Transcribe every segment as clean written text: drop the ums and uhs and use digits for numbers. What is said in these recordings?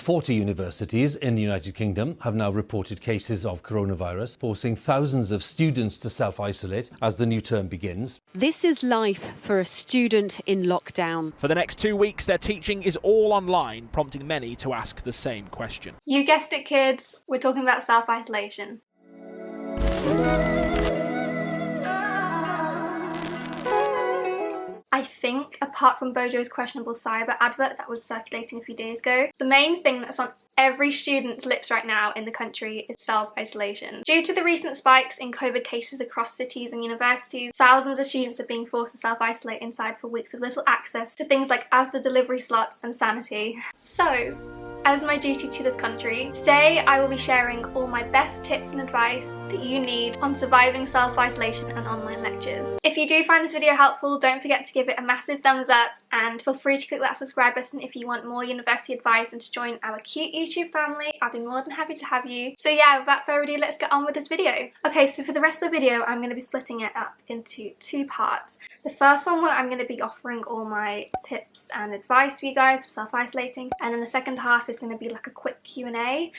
40 universities in the United Kingdom have now reported cases of coronavirus, forcing thousands of students to self-isolate as the new term begins. This is life for a student in lockdown. For the next 2 weeks, their teaching is all online, prompting many to ask the same question. You guessed it, kids. We're talking about self-isolation. I think, apart from Bojo's questionable cyber advert that was circulating a few days ago, the main thing that's on every student's lips right now in the country is self-isolation. Due to the recent spikes in COVID cases across cities and universities, thousands of students are being forced to self-isolate inside for weeks with little access to things like Asda delivery slots and sanity. So, as my duty to this country, today I will be sharing all my best tips and advice that you need on surviving self-isolation and online lectures. If you do find this video helpful, don't forget to give it a massive thumbs up and feel free to click that subscribe button if you want more university advice and to join our cute YouTube family. I'll be more than happy to have you. So yeah, without further ado, let's get on with this video. Okay, so for the rest of the video, I'm going to be splitting it up into two parts. The first one where I'm going to be offering all my tips and advice for you guys for self-isolating, and then the second half is going to be like a quick Q&A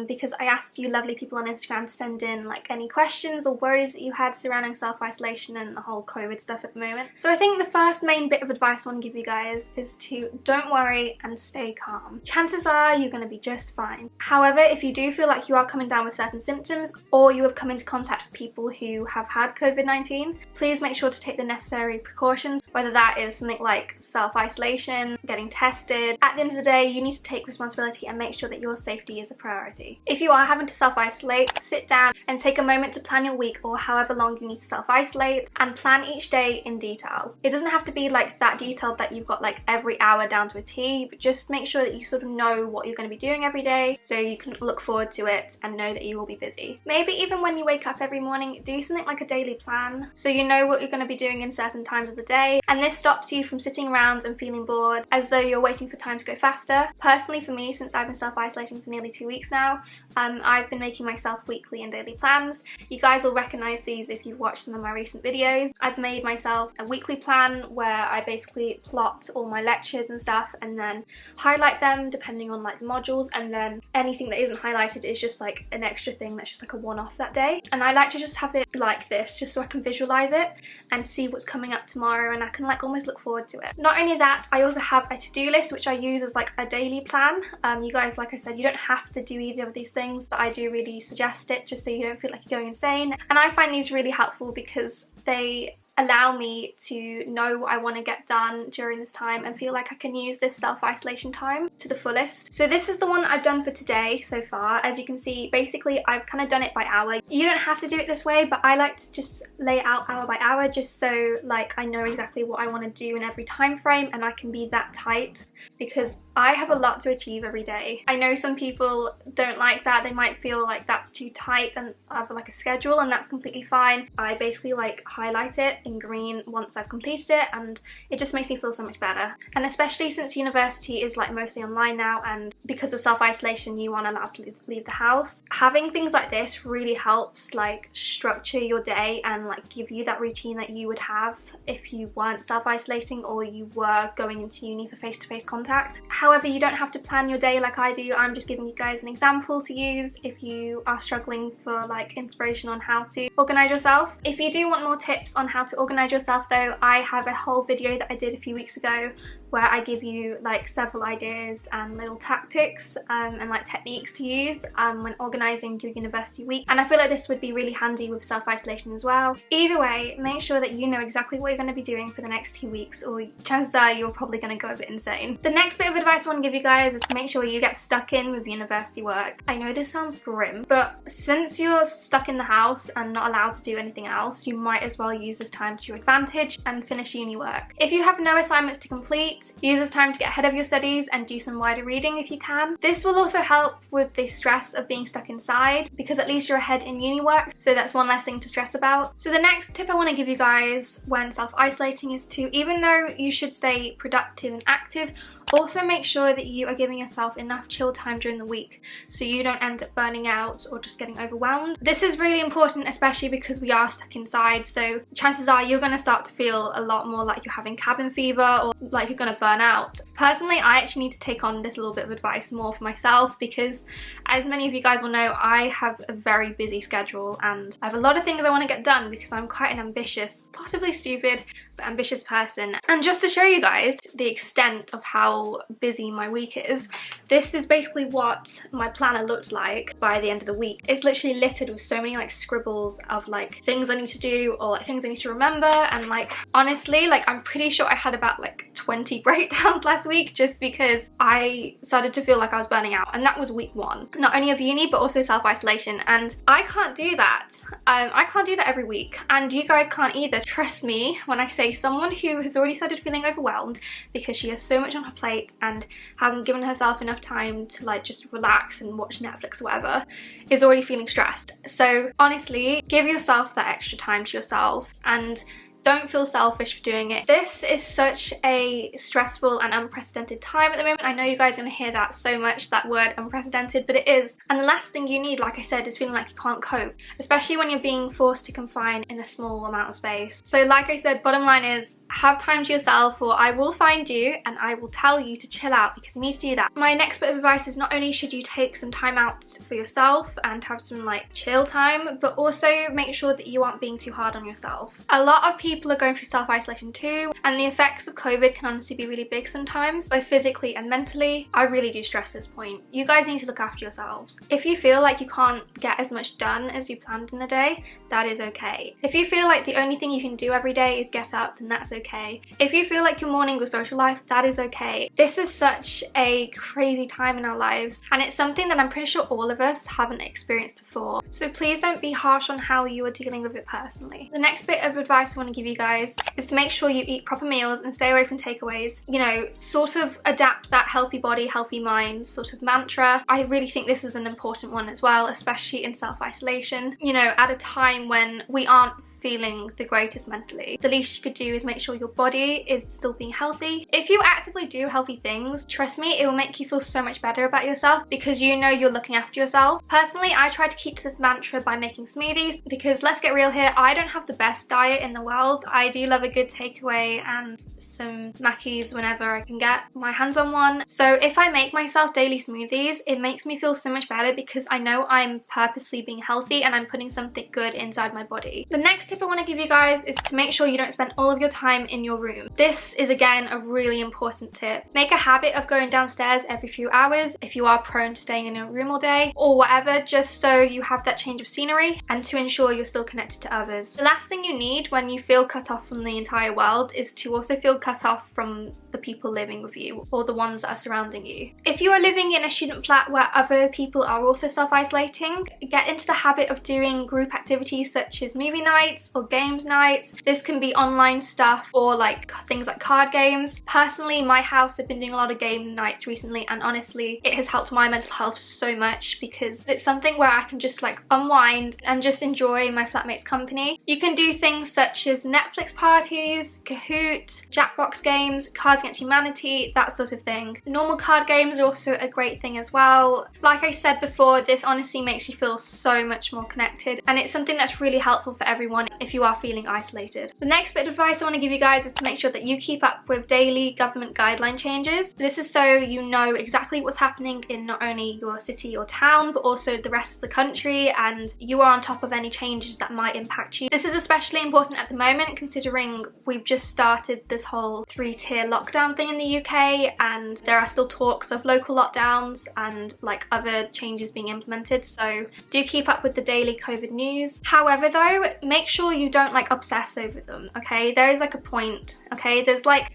because I asked you lovely people on Instagram to send in like any questions or worries that you had surrounding self-isolation and the whole COVID stuff at the moment. So I think the first main bit of advice I want to give you guys is to don't worry and stay calm. Chances are you're going to be just fine. However, if you do feel like you are coming down with certain symptoms or you have come into contact with people who have had COVID-19, please make sure to take the necessary precautions, whether that is something like self-isolation, getting tested. At the end of the day, you need to take responsibility and make sure that your safety is a priority. If you are having to self-isolate, sit down and take a moment to plan your week or however long you need to self-isolate and plan each day in detail. It doesn't have to be like that detailed that you've got like every hour down to a T, but just make sure that you sort of know what you're going to be doing every day so you can look forward to it and know that you will be busy. Maybe even when you wake up every morning, do something like a daily plan so you know what you're going to be doing in certain times of the day, and this stops you from sitting around and feeling bored as though you're waiting for time to go faster. Personally for me, since I've been self-isolating for nearly 2 weeks now, I've been making myself weekly and daily plans. You guys will recognise these if you've watched some of my recent videos. I've made myself a weekly plan where I basically plot all my lectures and stuff and then highlight them depending on like modules, and then anything that isn't highlighted is just like an extra thing that's just like a one-off that day. And I like to just have it like this just so I can visualise it and see what's coming up tomorrow, and I can like almost look forward to it. Not only that, I also have a to-do list which I use as like a daily plan. You guys, like I said, you don't have to do either of these things, but I do really suggest it just so you don't feel like you're going insane. And I find these really helpful because they allow me to know what I want to get done during this time and feel like I can use this self-isolation time to the fullest. So this is the one I've done for today so far. As you can see, basically I've kind of done it by hour. You don't have to do it this way, but I like to just lay it out hour by hour just so like I know exactly what I want to do in every time frame and I can be that tight, because I have a lot to achieve every day. I know some people don't like that. They might feel like that's too tight and have like a schedule, and that's completely fine. I basically like highlight it in green once I've completed it, and it just makes me feel so much better. And especially since university is like mostly online now, and because of self-isolation you aren't allowed to leave the house, having things like this really helps like structure your day and like give you that routine that you would have if you weren't self-isolating or you were going into uni for face-to-face contact. However, you don't have to plan your day like I do. I'm just giving you guys an example to use if you are struggling for like inspiration on how to organise yourself. If you do want more tips on how to organise yourself though, I have a whole video that I did a few weeks ago where I give you like several ideas and little tactics and like techniques to use when organising your university week, and I feel like this would be really handy with self-isolation as well. Either way, make sure that you know exactly what you're going to be doing for the next 2 weeks, or chances are you're probably going to go a bit insane. The next bit of advice I want to give you guys is to make sure you get stuck in with university work. I know this sounds grim, but since you're stuck in the house and not allowed to do anything else, you might as well use this time to your advantage and finish uni work. If you have no assignments to complete, use this time to get ahead of your studies and do some wider reading if you can. This will also help with the stress of being stuck inside, because at least you're ahead in uni work, so that's one less thing to stress about. So the next tip I want to give you guys when self-isolating is to, even though you should stay productive and active, Also make sure that you are giving yourself enough chill time during the week so you don't end up burning out or just getting overwhelmed. This is really important, especially because we are stuck inside, so chances are you're going to start to feel a lot more like you're having cabin fever or like you're going to burn out. Personally, I actually need to take on this little bit of advice more for myself because, as many of you guys will know, I have a very busy schedule and I have a lot of things I want to get done because I'm quite an ambitious, possibly stupid, but ambitious person. And just to show you guys the extent of how busy my week is, this is basically what my planner looked like by the end of the week. It's literally littered with so many like scribbles of like things I need to do or like things I need to remember, and like honestly, like I'm pretty sure I had about like 20 breakdowns last week just because I started to feel like I was burning out, and that was week 1. Not only of uni but also self-isolation, and I can't do that. I can't do that every week, and you guys can't either. Trust me when I say someone who has already started feeling overwhelmed because she has so much on her plate and hasn't given herself enough time to like just relax and watch Netflix or whatever is already feeling stressed. So honestly, give yourself that extra time to yourself and don't feel selfish for doing it. This is such a stressful and unprecedented time at the moment. I know you guys are going to hear that so much, that word unprecedented, but it is. And the last thing you need, like I said, is feeling like you can't cope, especially when you're being forced to confine in a small amount of space. So like I said, bottom line is have time to yourself, or I will find you and I will tell you to chill out because you need to do that. My next bit of advice is not only should you take some time out for yourself and have some like chill time, but also make sure that you aren't being too hard on yourself. A lot of people are going through self-isolation too, and the effects of COVID can honestly be really big sometimes, both physically and mentally. I really do stress this point. You guys need to look after yourselves. If you feel like you can't get as much done as you planned in a day, that is okay. If you feel like the only thing you can do every day is get up, then that's okay. If you feel like your morning or social life, that is okay. This is such a crazy time in our lives, and it's something that I'm pretty sure all of us haven't experienced before. So please don't be harsh on how you are dealing with it personally. The next bit of advice I want to give you guys is to make sure you eat proper meals and stay away from takeaways. You know, sort of adapt that healthy body, healthy mind sort of mantra. I really think this is an important one as well, especially in self-isolation. You know, at a time when we aren't feeling the greatest mentally, the least you could do is make sure your body is still being healthy. If you actively do healthy things, trust me, it will make you feel so much better about yourself because you know you're looking after yourself. Personally, I try to keep to this mantra by making smoothies because let's get real here, I don't have the best diet in the world. I do love a good takeaway and some Mackies whenever I can get my hands on one. So if I make myself daily smoothies, it makes me feel so much better because I know I'm purposely being healthy and I'm putting something good inside my body. The next tip I want to give you guys is to make sure you don't spend all of your time in your room. This is again a really important tip. Make a habit of going downstairs every few hours if you are prone to staying in your room all day or whatever, just so you have that change of scenery and to ensure you're still connected to others. The last thing you need when you feel cut off from the entire world is to also feel cut off from the people living with you or the ones that are surrounding you. If you are living in a student flat where other people are also self-isolating, get into the habit of doing group activities such as movie nights or games nights. This can be online stuff or like things like card games. Personally, my house have been doing a lot of game nights recently, and honestly it has helped my mental health so much because it's something where I can just like unwind and just enjoy my flatmates' company. You can do things such as Netflix parties, Kahoot, Jackbox games, Cards Against Humanity, that sort of thing. Normal card games are also a great thing as well. Like I said before, this honestly makes you feel so much more connected, and it's something that's really helpful for everyone if you are feeling isolated. The next bit of advice I want to give you guys is to make sure that you keep up with daily government guideline changes. This is so you know exactly what's happening in not only your city or town but also the rest of the country, and you are on top of any changes that might impact you. This is especially important at the moment considering we've just started this whole 3-tier lockdown thing in the UK, and there are still talks of local lockdowns and like other changes being implemented, so do keep up with the daily COVID news. However though, make sure you don't like obsess over them, okay? There is like a point, okay? There's like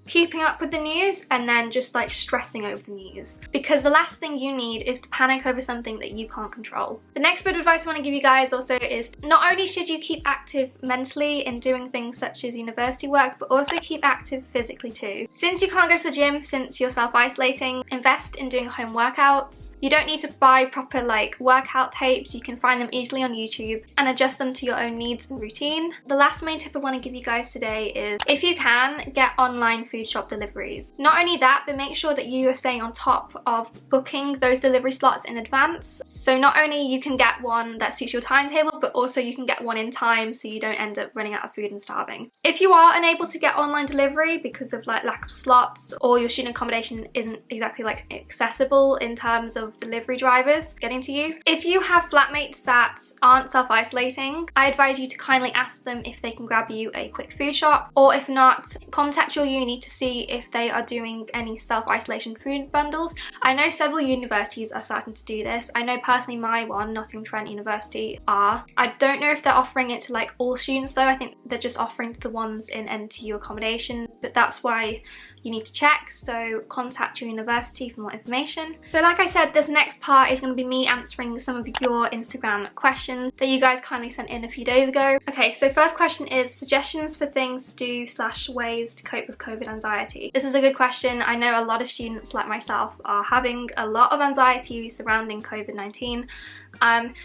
keeping up with the news and then just like stressing over the news, because the last thing you need is to panic over something that you can't control. The next bit of advice I want to give you guys also is not only should you keep active mentally in doing things such as university work, but also keep active physically too. Since you can't go to the gym since you're self-isolating, invest in doing home workouts. You don't need to buy proper like workout tapes, you can find them easily on YouTube and adjust them to your own needs and routine. The last main tip I want to give you guys today is if you can, get online food shop deliveries. Not only that, but make sure that you are staying on top of booking those delivery slots in advance. So not only you can get one that suits your timetable, but also you can get one in time so you don't end up running out of food and starving. If you are unable to get online delivery because of like lack of slots, or your student accommodation isn't exactly like accessible in terms of delivery drivers getting to you, if you have flatmates that aren't self-isolating, I advise you to kindly ask them if they can grab you a quick food shop, or if not, contact your uni to see if they are doing any self-isolation food bundles. I know several universities are starting to do this. I know personally my one, Nottingham Trent University, are. I don't know if they're offering it to like all students though. I think they're just offering to the ones in NTU accommodation, but that's why you need to check, so contact your university for more information. So like I said, this next part is going to be me answering some of your Instagram questions that you guys kindly sent in a few days ago. Okay, so first question is suggestions for things to do / ways to cope with COVID anxiety. This is a good question. I know a lot of students like myself are having a lot of anxiety surrounding COVID-19.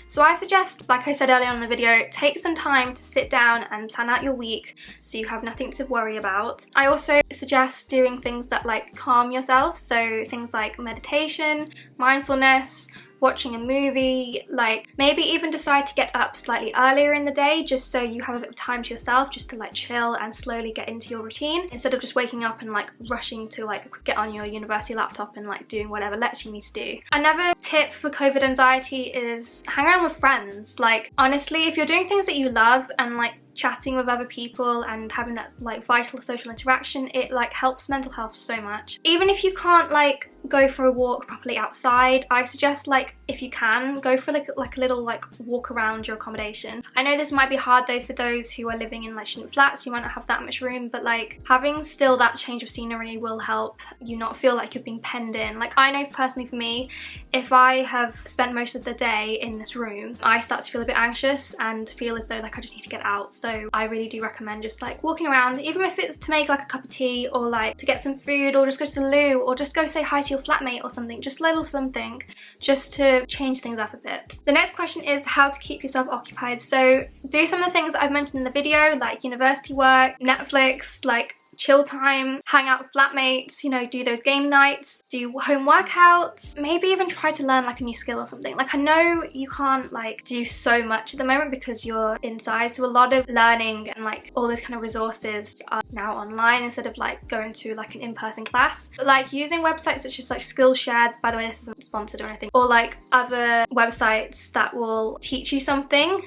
So I suggest, like I said earlier in the video, take some time to sit down and plan out your week so you have nothing to worry about. I also suggest doing things that like calm yourself, so things like meditation, mindfulness, watching a movie, like maybe even decide to get up slightly earlier in the day just so you have a bit of time to yourself just to like chill and slowly get into your routine instead of just waking up and like rushing to like get on your university laptop and like doing whatever lecture you need to do. Another tip for COVID anxiety is hang around with friends. Like honestly, if you're doing things that you love and like chatting with other people and having that like vital social interaction, it like helps mental health so much. Even if you can't like go for a walk properly outside, I suggest like if you can go for like a little like walk around your accommodation. I know this might be hard though for those who are living in like student flats. You might not have that much room, but like having still that change of scenery will help you not feel like you're being penned in. Like I know personally for me, if I have spent most of the day in this room, I start to feel a bit anxious and feel as though like I just need to get out. So I really do recommend just like walking around, even if it's to make like a cup of tea or like to get some food or just go to the loo or just go say hi to your flatmate or something, just little something just to change things up a bit. The next question is how to keep yourself occupied. So do some of the things that I've mentioned in the video, like university work, Netflix, like chill time, hang out with flatmates, you know, do those game nights, do home workouts, maybe even try to learn like a new skill or something. Like I know you can't like do so much at the moment because you're inside, so a lot of learning and like all those kind of resources are now online instead of like going to like an in-person class. But like using websites such as like Skillshare, by the way this isn't sponsored or anything, or like other websites that will teach you something,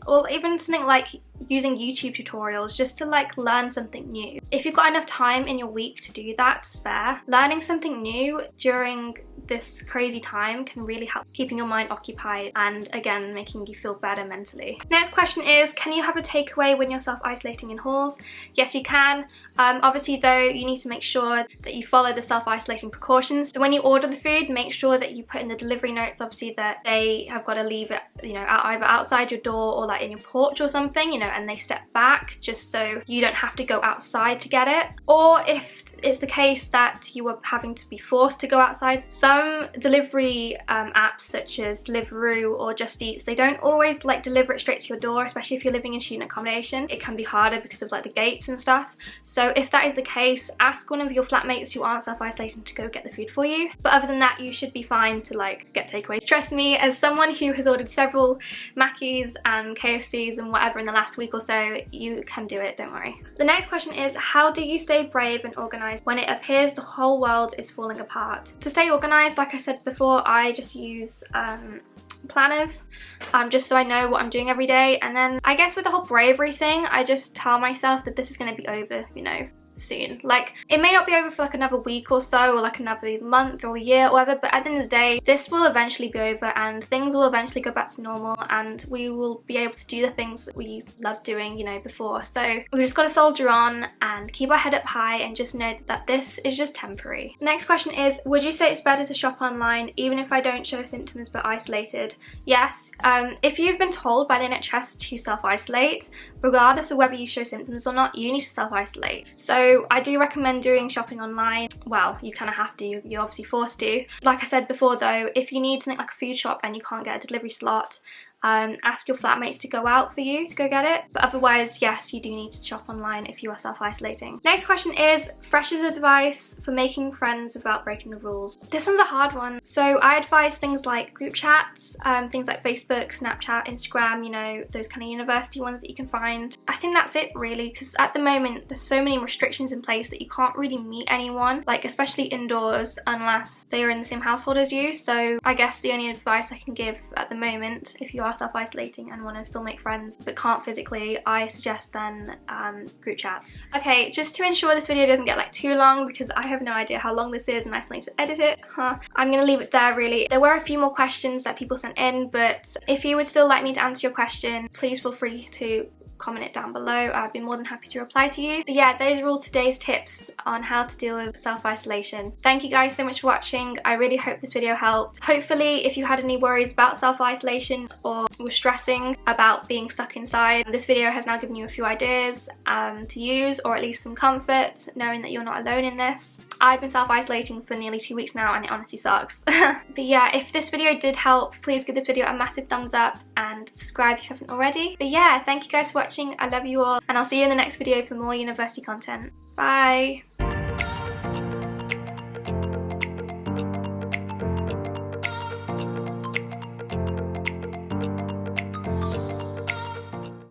or even something like using YouTube tutorials just to like learn something new. If you've got enough time in your week to do that, to spare, learning something new during this crazy time can really help keeping your mind occupied and again making you feel better mentally. Next question is, can you have a takeaway when you're self-isolating in halls? Yes, you can. Obviously though, you need to make sure that you follow the self-isolating precautions. So when you order the food, make sure that you put in the delivery notes obviously that they have got to leave it, you know, either outside your door or like in your porch or something, you know, and they step back just so you don't have to go outside to get it. Or if it's the case that you are having to be forced to go outside, some delivery apps such as Deliveroo or Just Eats, they don't always like deliver it straight to your door, especially if you're living in student accommodation. It can be harder because of like the gates and stuff. So if that is the case, ask one of your flatmates who aren't self-isolating to go get the food for you. But other than that, you should be fine to like get takeaways. Trust me, as someone who has ordered several Mackies and KFCs and whatever in the last week or so, you can do it, don't worry. The next question is, how do you stay brave and organized when it appears the whole world is falling apart? To stay organized, like I said before, I just use planners just so I know what I'm doing every day. And then I guess with the whole bravery thing, I just tell myself that this is going to be over, you know, soon. Like it may not be over for like another week or so, or like another month or a year or whatever, but at the end of the day this will eventually be over and things will eventually go back to normal and we will be able to do the things that we loved doing, you know, before. So we just got to soldier on and keep our head up high and just know that this is just temporary. Next question is, would you say it's better to shop online even if I don't show symptoms but isolated? Yes. If you've been told by the NHS to self-isolate, regardless of whether you show symptoms or not, you need to self-isolate. So I do recommend doing shopping online. Well, you kind of have to, you're obviously forced to. Like I said before though, if you need something like a food shop and you can't get a delivery slot, ask your flatmates to go out for you to go get it. But otherwise, yes, you do need to shop online if you are self-isolating. Next question is freshers advice for making friends without breaking the rules. This one's a hard one. So I advise things like group chats, things like Facebook, Snapchat, Instagram, you know, those kind of university ones that you can find. I think that's it really, because at the moment there's so many restrictions in place that you can't really meet anyone, like especially indoors, unless they are in the same household as you. So I guess the only advice I can give at the moment, if you are self-isolating and want to still make friends but can't physically, I suggest then group chats. Okay, just to ensure this video doesn't get like too long, because I have no idea how long this is and I still need to edit it, I'm gonna leave it there really. There were a few more questions that people sent in, but if you would still like me to answer your question, please feel free to comment it down below. I'd be more than happy to reply to you. But yeah, those are all today's tips on how to deal with self-isolation. Thank you guys so much for watching. I really hope this video helped. Hopefully, if you had any worries about self-isolation or were stressing about being stuck inside, this video has now given you a few ideas to use, or at least some comfort knowing that you're not alone in this. I've been self-isolating for nearly 2 weeks now and it honestly sucks. But yeah, if this video did help, please give this video a massive thumbs up and subscribe if you haven't already. But yeah, thank you guys for watching. I love you all, and I'll see you in the next video for more university content. Bye!